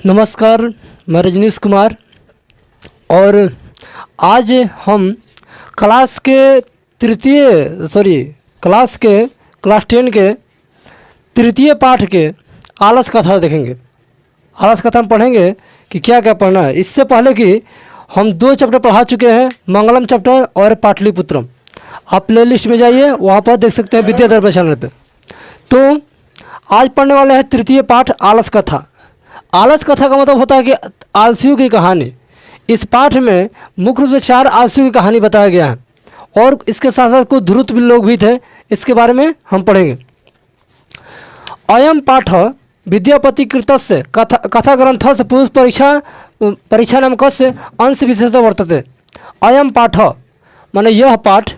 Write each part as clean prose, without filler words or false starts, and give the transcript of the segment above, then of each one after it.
नमस्कार, मैं रजनीश कुमार और आज हम क्लास 10 के तृतीय पाठ के आलस कथा देखेंगे। आलस कथा हम पढ़ेंगे कि क्या क्या पढ़ना है। इससे पहले कि हम 2 चैप्टर पढ़ा चुके हैं, मंगलम चैप्टर और पाटलिपुत्रम। आप प्ले लिस्ट में जाइए, वहाँ पर देख सकते हैं विद्यादर्पण चैनल पे। तो आज पढ़ने वाले हैं तृतीय पाठ आलस कथा। आलस कथा का मतलब होता है कि आलसियों की कहानी। इस पाठ में मुख्य रूप से 4 आलसियों की कहानी बताया गया है और इसके साथ साथ कुछ ध्रुत लोग भी थे, इसके बारे में हम पढ़ेंगे। अयम पाठ विद्यापति कृतस्य कथा ग्रंथस्य पुरुष परीक्षा नामकस्य अंश विशेष वर्तते। अयम पाठ माने यह पाठ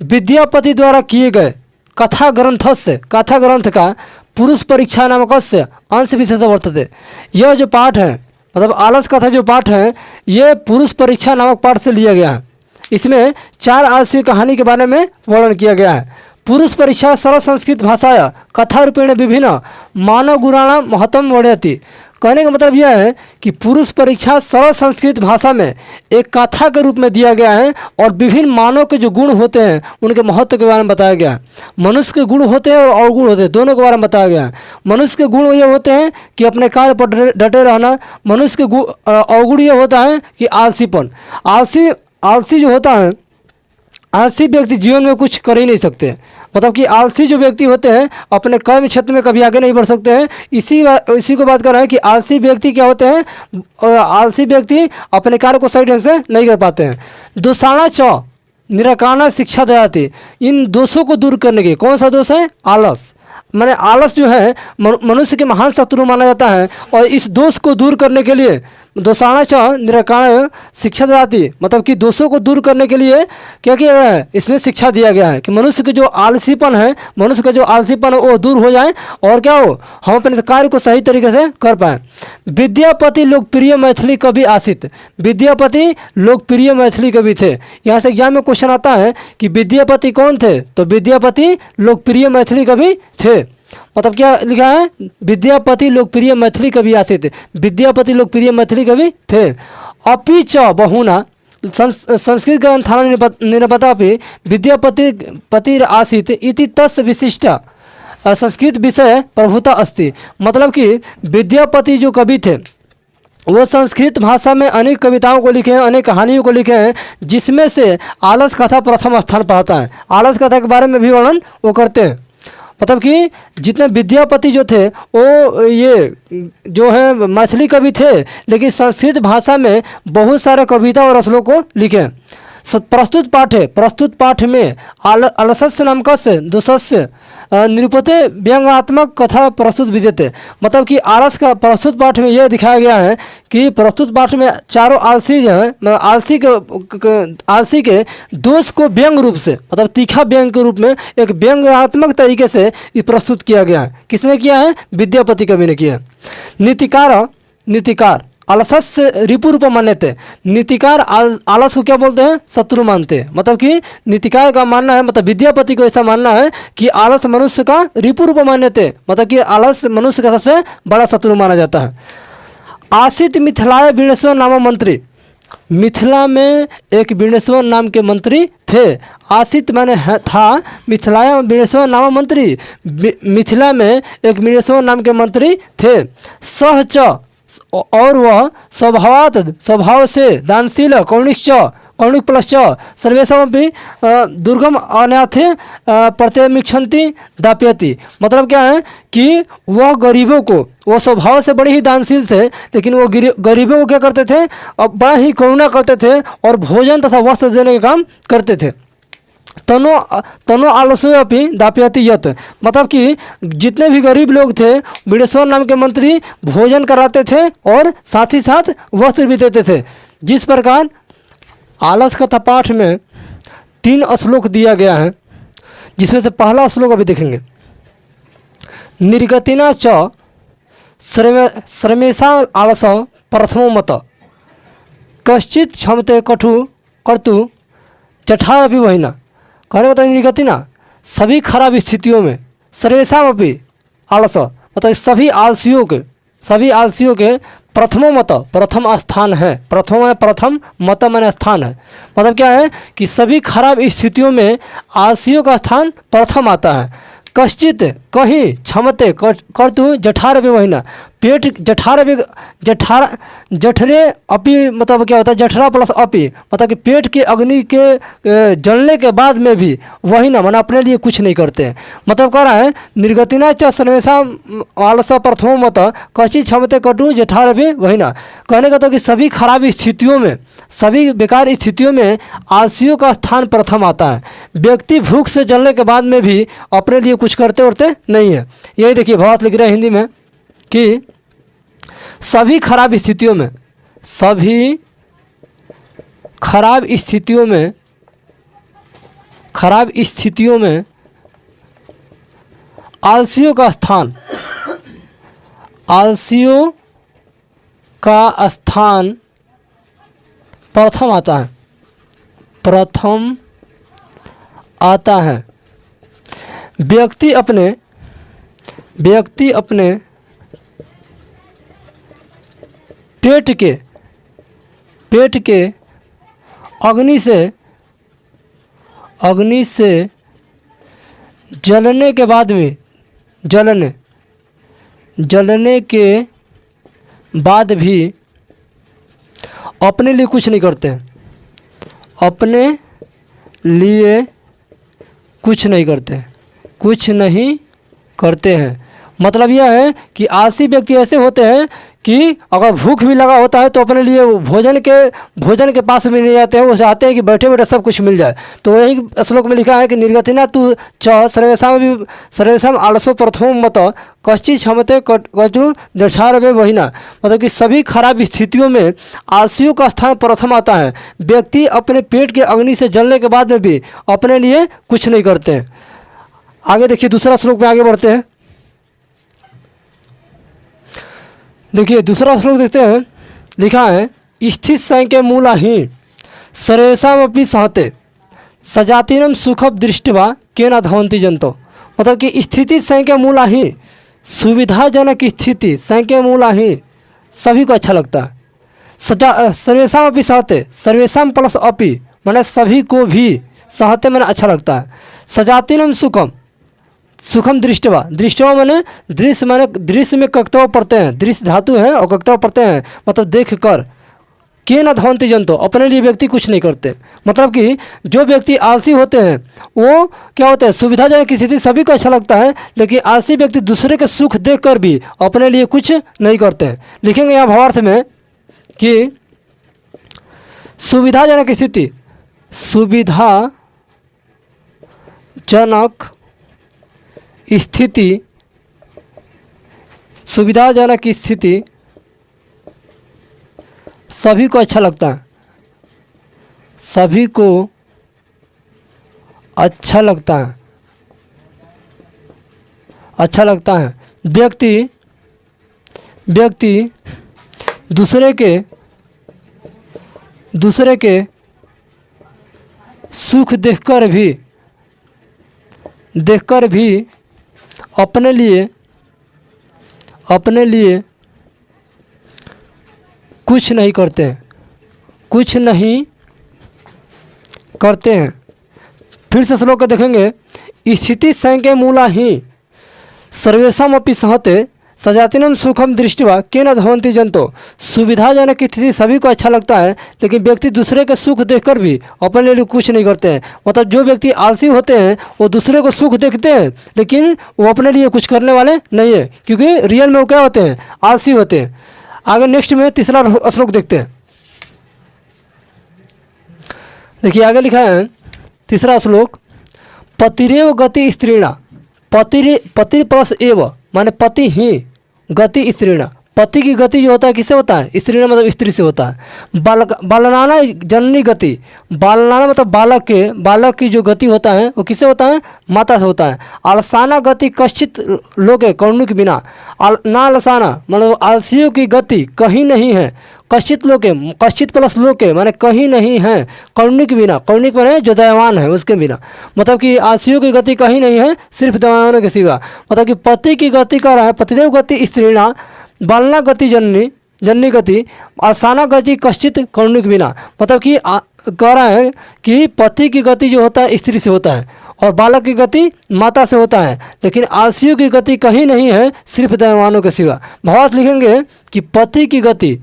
विद्यापति द्वारा किए गए कथा ग्रंथ का पुरुष परीक्षा नामकस्य अंश विशेष वर्तते। यह जो पाठ है, मतलब आलस कथा जो पाठ है, ये पुरुष परीक्षा नामक पाठ से लिया गया है। इसमें 4 आलसी कहानी के बारे में वर्णन किया गया है। पुरुष परीक्षा सरल संस्कृत भाषाया कथा रूपेण विभिन्न मानव गुणाणां महत्वम वर्णयति। कहने का मतलब यह है कि पुरुष परीक्षा सरल संस्कृत भाषा में एक कथा के रूप में दिया गया है और विभिन्न मानव के जो गुण होते हैं उनके महत्व के बारे में बताया गया है। मनुष्य के गुण होते हैं और अवगुण होते हैं, दोनों के बारे में बताया गया है। मनुष्य के गुण ये होते हैं कि अपने कार्य पर डटे रहना। मनुष्य के अवगुण ये होता है कि आलसीपन। आलसी जो होता है, आलसी व्यक्ति जीवन में कुछ कर ही नहीं सकते। मतलब कि आलसी जो व्यक्ति होते हैं अपने कर्म क्षेत्र में कभी आगे नहीं बढ़ सकते हैं। इसी को बात कर रहे हैं कि आलसी व्यक्ति क्या होते हैं। आलसी व्यक्ति अपने कार्य को सही ढंग से नहीं कर पाते हैं। दोषाणा च निराकरण शिक्षा दयाती। इन दोषों को दूर करने के, कौन सा दोष है? आलस। माने आलस जो है मनुष्य के महान शत्रु माना जाता है और इस दोष को दूर करने के लिए दोषाणा च निराकरण शिक्षा दयाती, मतलब कि दोषों को दूर करने के लिए क्या किया गया है? इसमें शिक्षा दिया गया है कि मनुष्य के जो आलसीपन है, मनुष्य का जो आलसीपन है वो दूर हो जाए और क्या हो, हम अपने कार्य को सही तरीके से कर पाएँ। विद्यापति लोकप्रिय मैथिली कवि आसित। विद्यापति लोकप्रिय मैथिली कवि थे। यहाँ से एग्जाम में क्वेश्चन आता है कि विद्यापति कौन थे, तो विद्यापति लोकप्रिय मैथिली कवि थे। मतलब क्या लिखा है? विद्यापति लोकप्रिय मैथिली कवि आसित। विद्यापति लोकप्रिय मैथिली कवि थे। अपि च बहुना संस्कृत ग्रंथानां निरपतापि विद्यापति आसीत् इति तस्य विशिष्ट संस्कृत विषय प्रभुता अस्ति। मतलब कि विद्यापति जो कवि थे वो संस्कृत भाषा में अनेक कविताओं को लिखे हैं, अनेक कहानियों को लिखे हैं, जिसमें से आलस कथा प्रथम स्थान पाता है। आलस कथा के बारे में भी वर्णन वो करते हैं। मतलब कि जितने विद्यापति जो थे वो ये जो है मैथिली कवि थे, लेकिन संस्कृत भाषा में बहुत सारे कविता और रचनों को लिखे। प्रस्तुत पाठ में आलस्य नामकस्य दोषस्य निरूपते व्यंग्यात्मक कथा प्रस्तुत विद्यते। मतलब कि आलस का प्रस्तुत पाठ में यह दिखाया गया है कि प्रस्तुत पाठ में चारों आलसी जो है आलसी के दोष को व्यंग रूप से, मतलब तीखा व्यंग के रूप में एक व्यंग्यात्मक तरीके से ये प्रस्तुत किया गया है। किसने किया है? विद्यापति कवि ने किया है। नीतिकार आलस्य रिपु रूप मान्यते। नीतिकार आलस को क्या बोलते हैं? शत्रु मानते हैं। मतलब कि नीतिकार का मानना है, मतलब विद्यापति को ऐसा मानना है कि आलस मनुष्य का रिपु रूप मान्यते, मतलब कि आलस मनुष्य का सबसे बड़ा शत्रु माना जाता है। आसित मिथिलाय वीणेश्वर नाम मंत्री। मिथिला में एक वीणेश्वर नाम के मंत्री थे। आसित माने था, मिथिलाय वीणेश्वर नाम मंत्री। मिथिला में एक वीणेश्वर नाम के मंत्री थे। सहच और वह स्वभाव से दानशील कौणिक प्लश्च सर्वेशमपि दुर्गम अनाथे प्रत्यमिक्षन्ति दाप्यति। मतलब क्या है कि वह गरीबों को, वो स्वभाव से बड़े ही दानशील थे, लेकिन वो गरीबों को क्या करते थे? बड़ा ही करुणा करते थे और भोजन तथा वस्त्र देने का काम करते थे। तनो आलस्य अपि दाप्यति यत्। मतलब कि जितने भी गरीब लोग थे वीणेश्वर नाम के मंत्री भोजन कराते थे और साथ ही साथ वस्त्र भी देते थे। जिस प्रकार आलस कथा पाठ में 3 श्लोक दिया गया है, जिसमें से पहला श्लोक अभी देखेंगे। निर्गतिना च श्रमेशा आलस प्रथमो मत कश्चित क्षमते कठु कर्तु जठा अभी वहीना। कहने का मतलब निर्गति ना सभी खराब स्थितियों में सर्वेशम अपनी आलस, मतलब सभी आलसियों के प्रथमो मत, प्रथम स्थान है, प्रथम है प्रथम, मत मैंने स्थान है। मतलब क्या है कि सभी खराब स्थितियों में आलसियों का स्थान प्रथम आता है। कश्चित कहीं क्षमते कर्तु जठार वहीना, पेट जठरे अपी, मतलब क्या होता है जठरा प्लस अपी, मतलब कि पेट के अग्नि के जलने के बाद में भी वही ना, माना अपने लिए कुछ नहीं करते हैं। मतलब कह रहा है निर्गतिना च सर्वेशा आलस प्रथमो मत कश्चित क्षमते कर्तु जठार वहीना। कहने का तो कि सभी खराब स्थितियों में, सभी बेकार स्थितियों में आलसियों का स्थान प्रथम आता है। व्यक्ति भूख से जलने के बाद में भी अपने लिए कुछ करते उरते नहीं है। यही देखिए भावार्थ लिख रहे हैं हिंदी में कि सभी खराब स्थितियों में, सभी खराब स्थितियों में, खराब स्थितियों में आलसियों का स्थान, आलसियों का स्थान प्रथम आता है, प्रथम आता है। व्यक्ति अपने पेट के अग्नि से जलने के बाद में, जलने के बाद भी अपने लिए कुछ नहीं करते हैं, अपने लिए कुछ नहीं करते, कुछ नहीं करते हैं। मतलब यह है कि आलसी व्यक्ति ऐसे होते हैं कि अगर भूख भी लगा होता है तो अपने लिए भोजन के पास भी नहीं जाते हैं, वो चाहते हैं कि बैठे बैठे सब कुछ मिल जाए। तो यही श्लोक में लिखा है कि निर्गतिना तु च सर्वेशम आलसो प्रथमो मत कश्चित क्षमते कर्तु जठार वहीना। मतलब कि सभी खराब स्थितियों में आलसियों का स्थान प्रथम आता है। व्यक्ति अपने पेट के अग्नि से जलने के बाद में भी अपने लिए कुछ नहीं करते हैं। आगे देखिए दूसरा श्लोक में आगे बढ़ते हैं। देखिए दूसरा श्लोक देखते हैं, लिखा है स्थित संख्य मूला ही सर्वेषामपि सहते सजातीनम सुखम दृष्टवा केन धवंती जंतो। मतलब कि स्थिति संख्या मूला ही, सुविधाजनक स्थिति संख्या मूला ही सभी को अच्छा लगता है। सर्वेषामपि सहते, सर्वेषाम प्लस अपि माने सभी को भी, सहते माने अच्छा लगता है। सजातीनम सुखम दृष्टवा, दृष्टवा माने दृश्य में कक्तव पढ़ते हैं, दृश्य धातु है और कक्तव पढ़ते हैं, मतलब देख कर। के न धवंती जंतो, अपने लिए व्यक्ति कुछ नहीं करते। मतलब कि जो व्यक्ति आलसी होते हैं वो क्या होते हैं, सुविधाजनक स्थिति सभी को अच्छा लगता है, लेकिन आलसी व्यक्ति दूसरे के सुख देख कर भी अपने लिए कुछ नहीं करते हैं। लिखेंगे यहाँ भावार्थ में कि सुविधाजनक स्थिति, सुविधाजनक स्थिति सभी को अच्छा लगता है, सभी को अच्छा लगता है, अच्छा लगता है। व्यक्ति दूसरे के सुख देखकर भी अपने लिए कुछ नहीं करते हैं, कुछ नहीं करते हैं। फिर से श्लोक देखेंगे, स्थिति संख्या मूला ही सर्वेषामपि सहते सजातीनम सुखम दृष्टवा केन धवंती जंतो। सुविधाजनक स्थिति सभी को अच्छा लगता है, लेकिन व्यक्ति दूसरे के सुख देखकर भी अपने लिए कुछ नहीं करते हैं। मतलब जो व्यक्ति आलसी होते हैं वो दूसरे को सुख देखते हैं, लेकिन वो अपने लिए कुछ करने वाले नहीं है, क्योंकि रियल में वो क्या होते हैं, आलसी होते हैं। आगे नेक्स्ट में तीसरा श्लोक देखते हैं। देखिए आगे लिखा है तीसरा श्लोक, पतिरेव गति स्त्रीणा, पति प्लस एव माने पति ही, गति स्त्रीणा, पति की गति जो होता है किससे होता है, स्त्रीणा मतलब स्त्री से होता है। बालनाना जननी गति, बालनाना मतलब बालक की जो गति होता है वो किससे होता है, माता से होता है। आलसाना गति कश्चित लोके कौणुक बिना, ना आलसाना मतलब आलसियों की गति कहीं नहीं है, कश्चित लोके, कश्चित प्लस लोके माने कहीं नहीं है, कौणिक बिना, कौणिक माने जो दयावान है उसके बिना। मतलब कि आलसियों की गति कहीं नहीं है सिर्फ दयावानों के सिवा। मतलब कि पति की गति कर रहा है, पतिदेव गति स्त्रीणा बालना गति जननी, जननी गति आसाना गति कश्चित कौणिक बिना, मतलब कि कह रहा है कि पति की गति जो होता है स्त्री से होता है और बालक की गति माता से होता है, लेकिन आलसियों की गति कहीं नहीं है सिर्फ दैवानों के सिवा। भावार्थ लिखेंगे कि पति की गति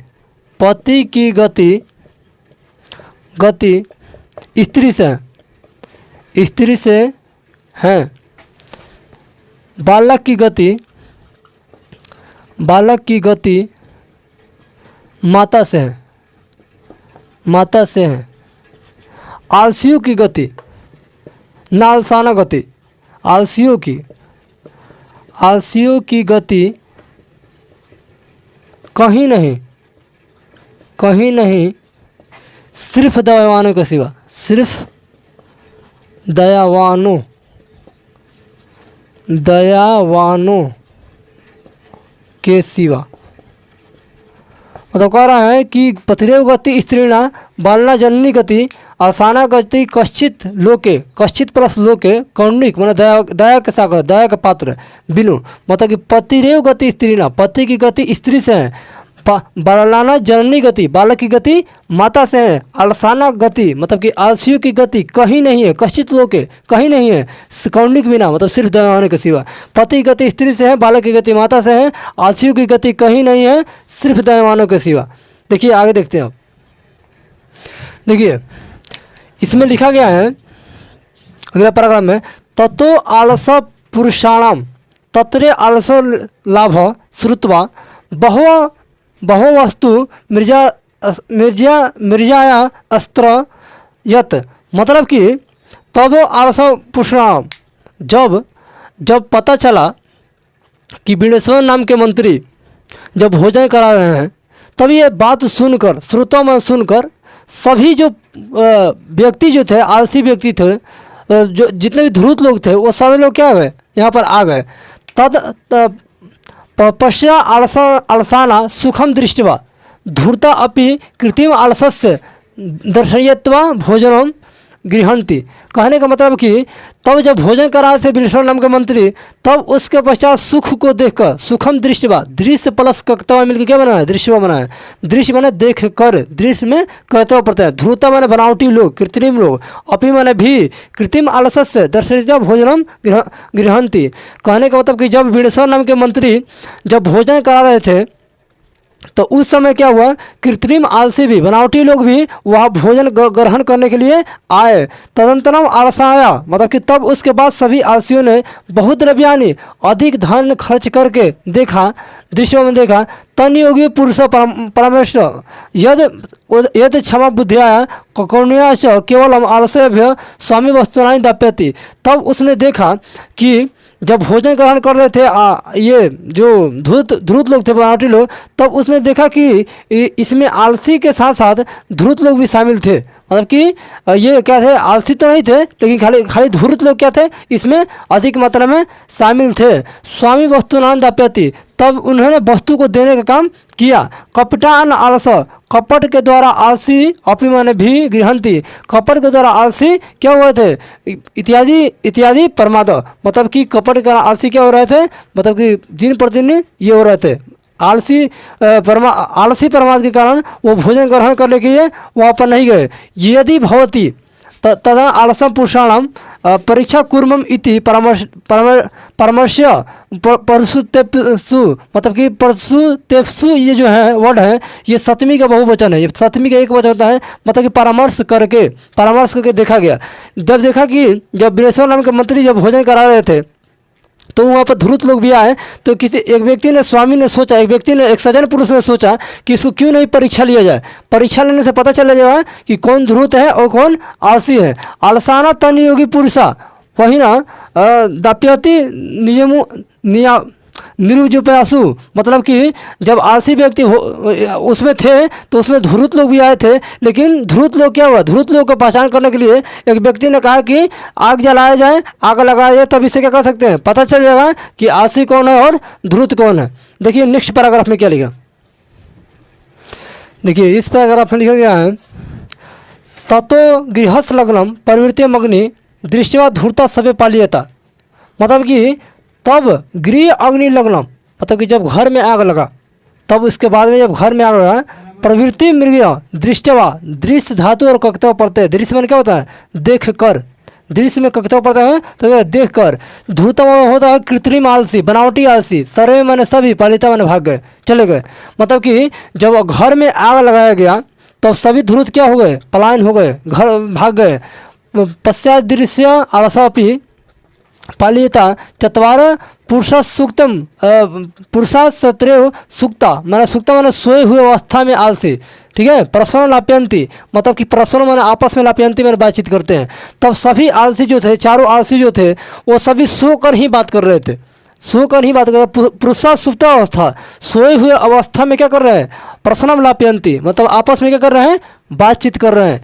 स्त्री से है, बालक की गति माता से है, आलसियों की गति नालसाना गति, आलसियों की गति कहीं नहीं सिर्फ दयावानों के सिवा, सिर्फ दयावानों के सिवा। मतलब कह रहा है कि पतिरेव गति स्त्रीणा बालना जननी गति आसाना गति कश्चित लोके, कश्चित प्लस लोके कौणिक माने दया के सागर, दया का पात्र बिनु, मतलब कि पतिरेव गति स्त्रीणा, पति की गति स्त्री से है, बालना जननी गति बालक की गति माता से है, आलसाना गति मतलब कि आलसियों की गति कहीं नहीं है, कश्चित लोके कहीं नहीं है, कौणिक बिना मतलब सिर्फ दयावानों के सिवा। पति की गति स्त्री से है, बालक की गति माता से है, आलसियों की गति कहीं नहीं है सिर्फ दयावानों के सिवा। देखिए आगे देखते हैं आप। देखिए इसमें लिखा गया है अगला पैराग्राफ में, ततो आलस पुरुषाणाम तत्रे आलस लाभ श्रुत्वा बहो वस्तु मिर्जाया अस्त्र यत, मतलब कि तब आलस पुरुषाणाम जब पता चला कि विनेश्वर नाम के मंत्री जब भोजन करा रहे हैं, तब ये बात सुनकर श्रोताओं में सुनकर सभी जो व्यक्ति जो थे आलसी व्यक्ति थे, जो जितने भी धूर्त लोग थे वो सभी लोग क्या गए यहाँ पर आ गए। तद पश्या आलसाना सुखम दृष्टवा धूर्ता अपि कृत्रिम आलसस्य दर्शयत्वा भोजनम गृहंती। कहने का मतलब कि तब जब भोजन करा रहे थे विनेश्वर नाम के मंत्री, तब उसके पश्चात सुख को देखकर सुखम दृष्टवा, दृश्य प्लस कर्तव्य मिलकर क्या बना है दृश्य बना है। दृश्य माने देख कर, दृश्य में कर्तव्य पड़ता है। ध्रुता माने बनावटी लोग, कृत्रिम लोग, अपि माने भी कृत्रिम आलस्य दर्शयत्वा भोजनम गृहंती। कहने का मतलब कि जब विनेश्वर नाम के मंत्री जब भोजन करा रहे थे तो उस समय क्या हुआ, कृत्रिम आलसी भी बनावटी लोग भी वह भोजन ग्रहण करने के लिए आए। तदंतरम आलसाया मतलब कि तब उसके बाद सभी आलसियों ने बहुत द्रव्यानि अधिक धन खर्च करके देखा, दृश्यों में देखा, तन योगी पुरुष परमेश्वर यद क्षमा बुद्धिया कौण्या च केवल आलस्यभ्य स्वामी वस्तुनानि दाप्यति। तब उसने देखा कि जब भोजन ग्रहण कर रहे थे ये जो धूर्त लोग थे बनावटी लोग, तब उसने देखा कि इसमें आलसी के साथ साथ धूर्त लोग भी शामिल थे। मतलब कि ये क्या थे, आलसी तो नहीं थे लेकिन खाली धूर्त लोग क्या थे इसमें अधिक मात्रा में शामिल थे। स्वामी वस्तुनान दाप्यति, तब उन्होंने वस्तु को देने का काम किया। कपटान आलस, कपट के द्वारा आलसी, अपि माने भी गृहंती, कपट के द्वारा आलसी क्या हुए थे, इत्यादि प्रमाद, मतलब कि कपट के आलसी क्या हो रहे थे, मतलब कि दिन प्रतिदिन ये हो रहे थे आलसी प्रमाद के कारण वो भोजन ग्रहण करने के लिए वहाँ पर नहीं गए। यदि भवती तदा आलसम पुरुषाणाम परीक्षा कुर्मम इति परामर्श्य परसुतेप्सु, मतलब कि परसुतेप्सु ये जो है वर्ड है ये सप्तमी का बहुवचन है, ये सप्तमी का एक वचन होता है, मतलब कि परामर्श करके देखा गया। जब देखा कि जब विनेश्वर नाम के मंत्री जब भोजन करा रहे थे तो वहाँ पर धूर्त लोग भी आए, तो एक व्यक्ति ने स्वामी ने सोचा, एक सज्जन पुरुष ने सोचा कि इसको क्यों नहीं परीक्षा लिया जाए। परीक्षा लेने से पता चल जाएगा कि कौन धूर्त है और कौन आलसी है। आलसाना तन योगी पुरुषा वही ना दाप्यति निरुजुपयासु, मतलब कि जब आलसी व्यक्ति उसमें थे तो उसमें धूर्त लोग भी आए थे, लेकिन धूर्त लोग क्या हुआ, धूर्त लोग को पहचान करने के लिए एक व्यक्ति ने कहा कि आग जलाया जाए, आग लगाया जाए, तब इससे क्या कर सकते हैं पता चल जाएगा कि आलसी कौन है और धूर्त कौन है। देखिए नेक्स्ट पैराग्राफ में क्या लिखा, देखिए इस पैराग्राफ में लिखा गया है, ततो गृहस्थ लग्नम प्रवृत्ति मग्नि दृष्टिवा धूर्ता सभे पालियता, मतलब कि तब गृह अग्नि लग्नम, मतलब कि जब घर में आग लगा, तब उसके बाद में जब घर में आग लगा, प्रवृत्ति मृग दृष्टवा, दृश्य धातु और कक्तव पड़ते, दृश्य में क्या होता है देख कर, दृश्य में कक्तव पड़ता है तो देख कर। धूतम होता है कृत्रिम आलसी, बनावटी आलसी। सर्वे मैंने सभी, पालिता मैंने भाग गए, चले गए। मतलब कि जब घर में आग लगाया गया तो सभी ध्रुत क्या हो गए, पलायन हो गए, घर भाग गए। पश्चात दृश्य आलसापि पालिता चत्वार पुरुषा सूक्तम, पुरुषा सत्रह सूक्ता, मैंने सूक्ता मैंने सोए हुए अवस्था में आलसी, ठीक है। परस्पर लाप्यंती, मतलब कि परस्पर मैंने आपस में लाप्यंती मैंने बातचीत करते हैं। तब सभी आलसी जो थे, चारों आलसी जो थे, वो सभी सोकर ही बात कर रहे थे, सोकर ही बात कर रहे। पुरुषा सुप्ता अवस्था, सोए हुए अवस्था में क्या कर रहे हैं, प्रसन्नम लाप्यंती, मतलब आपस में क्या कर रहे हैं, बातचीत कर रहे हैं।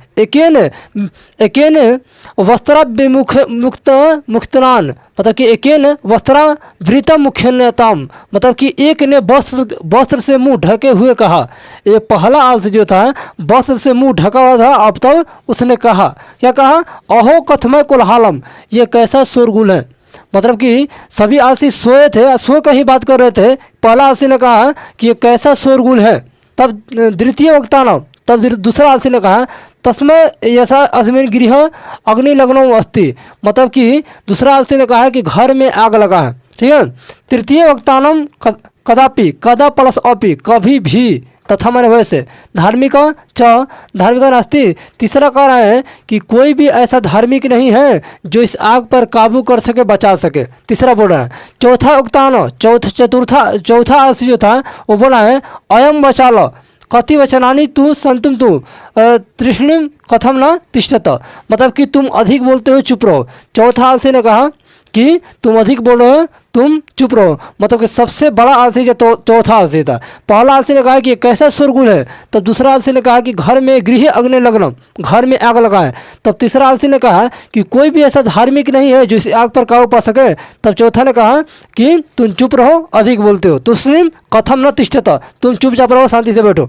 एकेन वस्त्रा विमुख मुक्त मुक्तनान, मतलब कि एकेन वस्त्रा वृता मुख्यताम, मतलब कि एक ने वस्त्र से मुंह ढके हुए कहा। ये पहला आलसी जो था वस्त्र से मुंह ढका हुआ था, अब तब उसने कहा, क्या कहा, अहो कथमय कोलाहलम, ये कैसा शोरगुल है। मतलब कि सभी आलसी सोए थे, सो कर ही बात कर रहे थे। पहला आलसी ने कहा कि ये कैसा शोरगुल है। तब द्वितीय वक्ता नाम, तब दूसरा आलसी ने कहा तस्मय ऐसा अस्मिन गृह अग्नि लग्नो अस्ति, मतलब कि दूसरा आलसी ने कहा कि घर में आग लगा है, ठीक है। तृतीय वक्तानम कदापि, कदा प्लस अपि, कभी भी, तथा मैंने वैसे। धार्मिक च धार्मिक नास्ति, तीसरा कह रहा है कि कोई भी ऐसा धार्मिक नहीं है जो इस आग पर काबू कर सके, बचा सके, तीसरा बोल रहा है। चौथा उक्तान, चौथा आलसी जो था वो बोला है अयम वचाल कति वचनानी तू संतुम तू तृष्णिम कथम न तिष्ठत, मतलब कि तुम अधिक बोलते हो, चुप रहो। चौथा आलसी ने कहा कि तुम अधिक बोल रहे हो, तुम चुप रहो, मतलब कि सबसे बड़ा आलसी जो चौथा आलसी था। पहला आलसी ने कहा कि कैसा शोरगुल है, तब दूसरा आलसी ने कहा कि घर में गृह अग्नि लग्नम, घर में आग लगा है। तब तीसरा आलसी ने कहा कि कोई भी ऐसा धार्मिक नहीं है जो इस आग पर काबू पा सके। तब चौथा ने कहा कि तुम चुप रहो, अधिक बोलते हो, तुस्लिम कथम न तिष्ठत, तुम चुपचाप रहो, शांति से बैठो।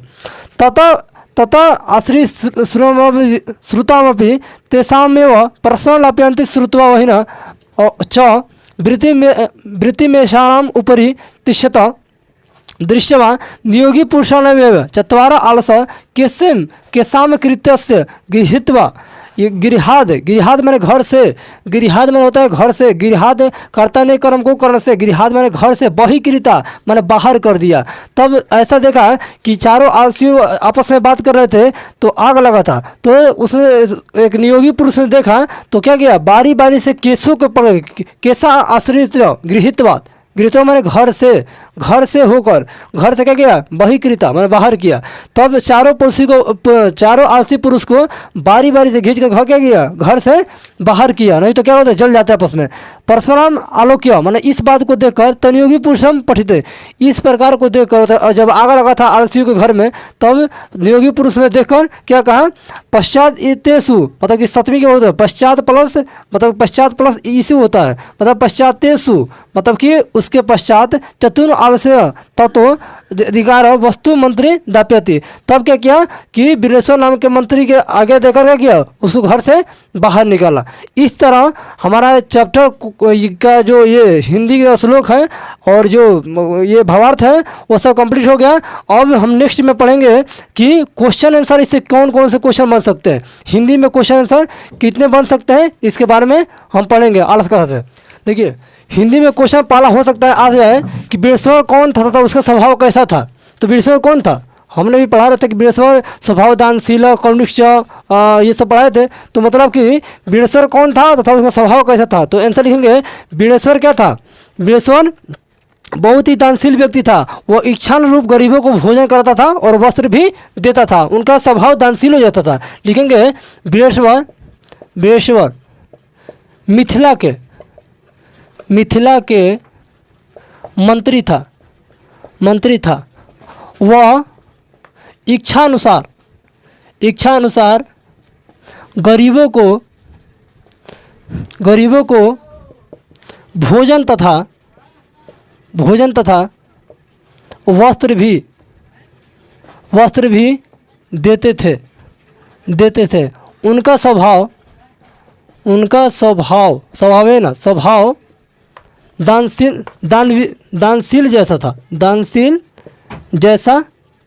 तथा आश्री श्रुतामपि तेषामेव प्रश्न लाप्यन्ति श्रुत्वा वही न च वृत्तिमेषाणाम् उपरि तिष्ठत दृश्यवा नियोगी पुरुषाणामेव चत्वार आलस केसाम कृत्यस्य गृहीत्वा। ये गिरिहाद मैंने घर से, गिरिहाद मैंने होता है घर से, गिरिहाद कर्ता ने कर्म को कर्ण से, गिरिहाद मैंने घर से, बहिकृता मैंने बाहर कर दिया। तब ऐसा देखा कि चारों आलसी आपस में बात कर रहे थे तो आग लगा था। तो उसने एक नियोगी पुरुष ने देखा तो क्या किया, बारी बारी से केसों को पकड़, केसा आश्रित गृहीतवाद, गृहित मैंने घर से होकर, घर से क्या किया, बहिकृता मैंने बाहर किया। तब चारों आलसी पुरुष को बारी बारी से खींच कर घर क्या किया, घर से बाहर किया, नहीं तो क्या होता है, जल जाता है आपस में। परशुराम आलोक्य, मैंने इस बात को देखकर तनियोगी पुरुषम पठित, इस प्रकार को देखकर जब आग लगा था आलसियों के घर में, तब नियोगी पुरुष ने देखकर क्या कहा, पश्चात तेसु, मतलब कि सप्तमी के होता है, पश्चात प्लस ईसु होता है, मतलब पश्चात तेसु, मतलब कि उसके पश्चात चतुर आलस्य तत्व अधिकार वस्तु मंत्री दाप्यति। तब क्या किया कि बिलेश्वर नाम के मंत्री के आगे देकर क्या किया, उसको घर से बाहर निकाला। इस तरह हमारा चैप्टर का जो ये हिंदी का श्लोक है और जो ये भावार्थ है वो सब कंप्लीट हो गया। अब हम नेक्स्ट में पढ़ेंगे कि क्वेश्चन आंसर इससे कौन कौन से क्वेश्चन बन सकते हैं, हिंदी में क्वेश्चन आंसर कितने बन सकते हैं, इसके बारे में हम पढ़ेंगे आलस कथा से। देखिए हिंदी में क्वेश्चन पहला हो सकता है आज है कि बिलेश्वर कौन था तथा उसका स्वभाव कैसा था। तो बिलेश्वर कौन था, हमने भी पढ़ा रहे थे कि बिलेश्वर स्वभाव दानशील करुणिक्ष ये सब पढ़ाए थे। तो मतलब कि बिलेश्वर कौन था तथा उसका स्वभाव कैसा था। तो आंसर लिखेंगे बिलेश्वर क्या था, बिलेश्वर बहुत ही दानशील व्यक्ति था, वो इच्छानुरूप गरीबों को भोजन करता था और वस्त्र भी देता था, उनका स्वभाव दानशील हो जाता था। लिखेंगे बिलेश्वर मिथिला के मंत्री था। वह इच्छानुसार गरीबों को भोजन तथा वस्त्र भी देते थे। उनका स्वभाव है ना, स्वभाव दानशील जैसा था, दानशील जैसा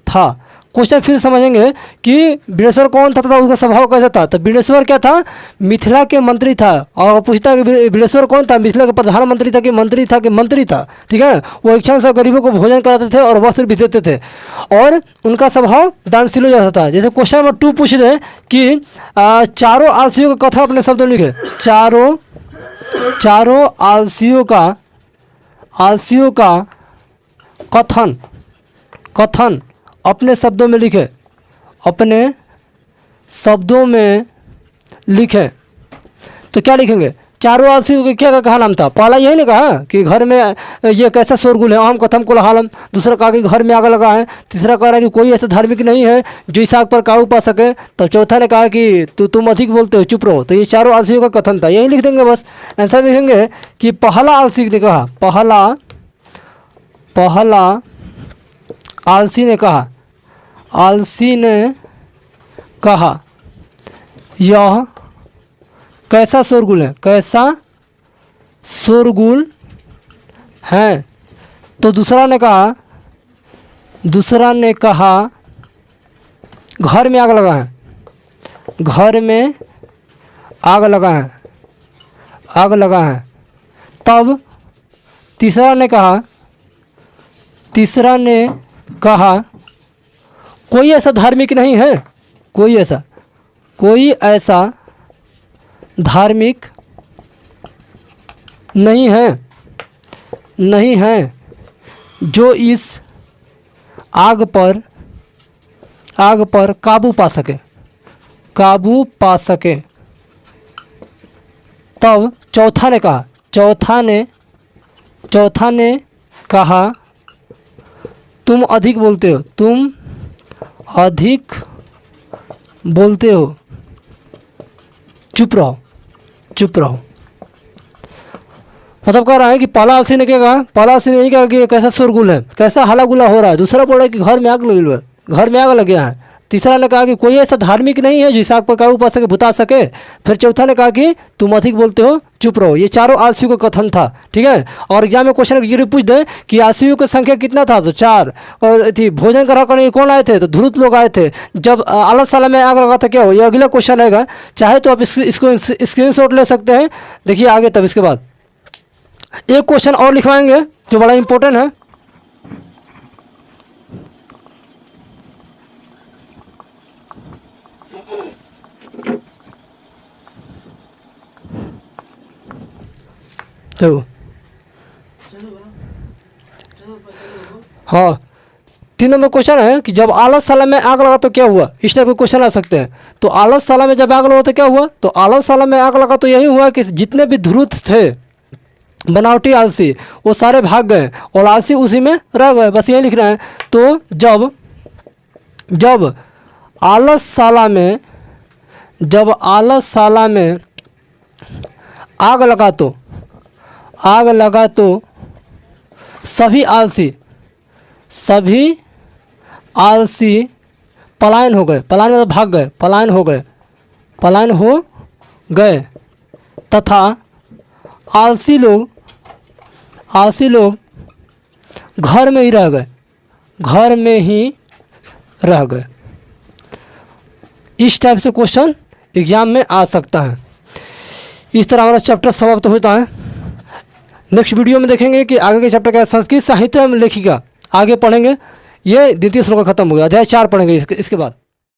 था। क्वेश्चन फिर समझेंगे कि बिनेश्वर कौन था तथा उसका स्वभाव कैसा था। तो बिनेश्वर क्या था, मिथिला के मंत्री था। और पूछता है कि बिनेश्वर कौन था, मिथिला के प्रधानमंत्री था कि मंत्री था कि मंत्री था। ठीक है, वो इच्छा से गरीबों को भोजन कराते थे और वस्त्र भी देते थे और उनका स्वभाव दानशील जैसा था। जैसे क्वेश्चन नंबर 2 पूछ रहे हैं कि चारों आलसियों का कथन अपने शब्द में लिखे। चारों आलसियों का कथन अपने शब्दों में लिखे, अपने शब्दों में लिखे। तो क्या लिखेंगे, चारों आलसियों का क्या कहा नाम था। पहला यही ने कहा कि घर में ये कैसा शोरगुल है, अहम कथम कोलाहलम। दूसरा कहा कि घर में आग लगा है। तीसरा कह रहा है कि कोई ऐसा धार्मिक नहीं है जो इस आग पर काबू पा सके। तब चौथा ने कहा कि तुम अधिक बोलते हो, चुप रहो। तो ये चारों आलसियों का कथन था, यही लिख देंगे बस। आंसर लिखेंगे कि पहला आलसी ने कहा, पहला आलसी ने कहा यह कैसा शोरगुल है। तो दूसरा ने कहा घर में आग लगा है। तब तीसरा ने कहा कोई ऐसा धार्मिक नहीं है, कोई ऐसा धार्मिक नहीं है जो इस आग पर काबू पा सके। तब चौथा ने कहा तुम अधिक बोलते हो, चुप रहो। मतलब कह रहा है कि पहला आलसी ने क्या कहा, पहला आलसी ने यही कहा कि कैसा शोरगुल है, कैसा हला गुला हो रहा है। दूसरा बोल रहा है कि घर में आग लग गया है। तीसरा ने कहा कि कोई ऐसा धार्मिक नहीं है जिस आग पर काबू पा सके, बुता सके। फिर चौथा ने कहा कि तुम अधिक बोलते हो, चुप रहो। ये चारों आलसियों का कथन था। ठीक है, और एग्जाम में क्वेश्चन ये पूछ दे कि आलसियों की संख्या कितना था, तो 4। और थी भोजन करा करने कौन आए थे, तो धूर्त लोग आए थे। जब आलसशाला में आग लगा था क्या हो, ये अगला क्वेश्चन रहेगा। चाहे तो आप इसको स्क्रीनशॉट ले सकते हैं, देखिए आगे। तब इसके बाद एक क्वेश्चन और लिखवाएंगे जो बड़ा इंपॉर्टेंट है। तो हाँ, 3 नंबर क्वेश्चन है कि जब आलसशाला में आग लगा तो क्या हुआ। इस टाइप के क्वेश्चन आ सकते हैं। तो आलसशाला में जब आग लगा तो क्या हुआ, तो आलसशाला में आग लगा तो यही हुआ कि जितने भी धूर्त थे, बनावटी आलसी, वो सारे भाग गए और आलसी उसी में रह गए। बस यही लिखना है। तो जब आलसशाला में आग लगा तो सभी आलसी पलायन हो गए। पलायन मतलब भाग गए, पलायन हो गए तथा आलसी लोग घर में ही रह गए। इस टाइप से क्वेश्चन एग्जाम में आ सकता है। इस तरह हमारा चैप्टर समाप्त होता है। नेक्स्ट वीडियो में देखेंगे कि आगे के चैप्टर क्या है। संस्कृत साहित्य में लेखिका आगे पढ़ेंगे। ये द्वितीय श्लोक खत्म हो गया, अध्याय 4 पढ़ेंगे इसके बाद।